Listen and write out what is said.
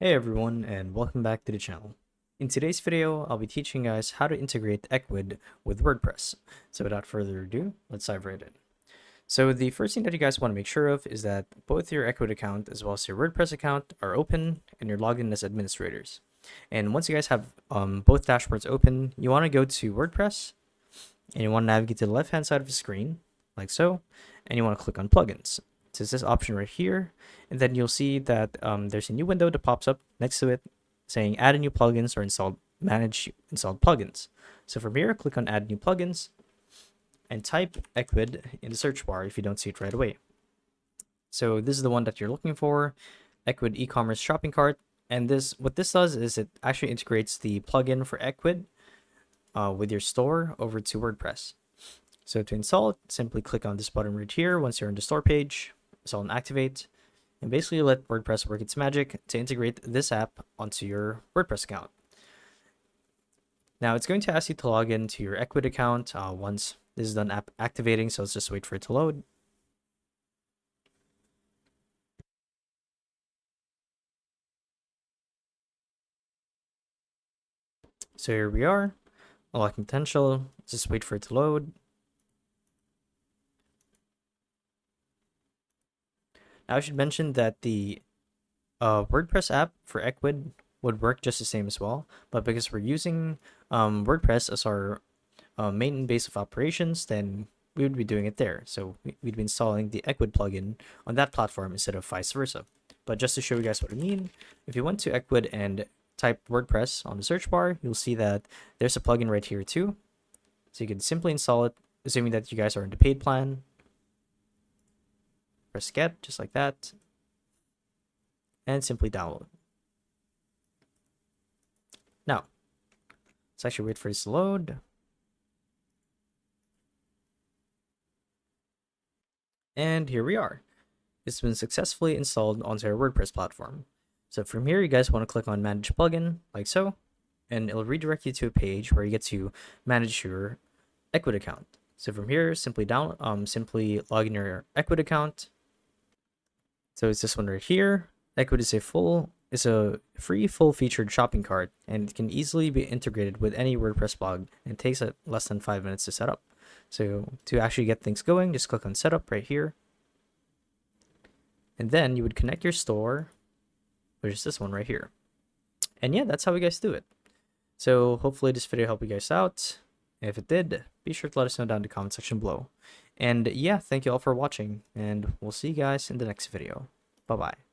Hey everyone, and welcome back to the channel. In today's video, I'll be teaching you guys how to integrate Ecwid with WordPress. So without further ado, let's dive right in. So the first thing that you guys want to make sure of is that both your Ecwid account as well as your WordPress account are open and you're logged in as administrators. And once you guys have both dashboards open, you want to go to WordPress and you want to navigate to the left hand side of the screen, like so, and you want to click on plugins. So it's this option right here, and then you'll see that there's a new window that pops up next to it saying add a new plugins or manage installed plugins. So from here, click on add new plugins and type Ecwid in the search bar if you don't see it right away. So this is the one that you're looking for, Ecwid e-commerce shopping cart. And what this does is it actually integrates the plugin for Ecwid with your store over to WordPress. So to install it, simply click on this button right here once you're on the store page, install and activate, and basically let WordPress work its magic to integrate this app onto your WordPress account. Now it's going to ask you to log into your Ecwid account once this is done activating, so let's just wait for it to load. So here we are, unlocking potential. Let's just wait for it to load. Now I should mention that the WordPress app for Ecwid would work just the same as well, but because we're using WordPress as our main base of operations, then we would be doing it there. So we'd be installing the Ecwid plugin on that platform instead of vice versa. But just to show you guys what I mean, if you went to Ecwid and type WordPress on the search bar, you'll see that there's a plugin right here too. So you can simply install it, assuming that you guys are in the paid plan. Press get, just like that, and simply download. Now, let's actually wait for this to load. And here we are. It's been successfully installed onto our WordPress platform. So from here, you guys want to click on Manage Plugin, like so, and it'll redirect you to a page where you get to manage your Ecwid account. So from here, simply log in your Ecwid account. So it's this one right here. Ecwid is a free full-featured shopping cart, and it can easily be integrated with any WordPress blog, and it takes less than 5 minutes to set up. So to actually get things going, just click on Setup right here. And then you would connect your store, which is this one right here. And yeah, that's how you guys do it. So hopefully this video helped you guys out. If it did, be sure to let us know down in the comment section below. And yeah, thank you all for watching, and we'll see you guys in the next video. Bye-bye.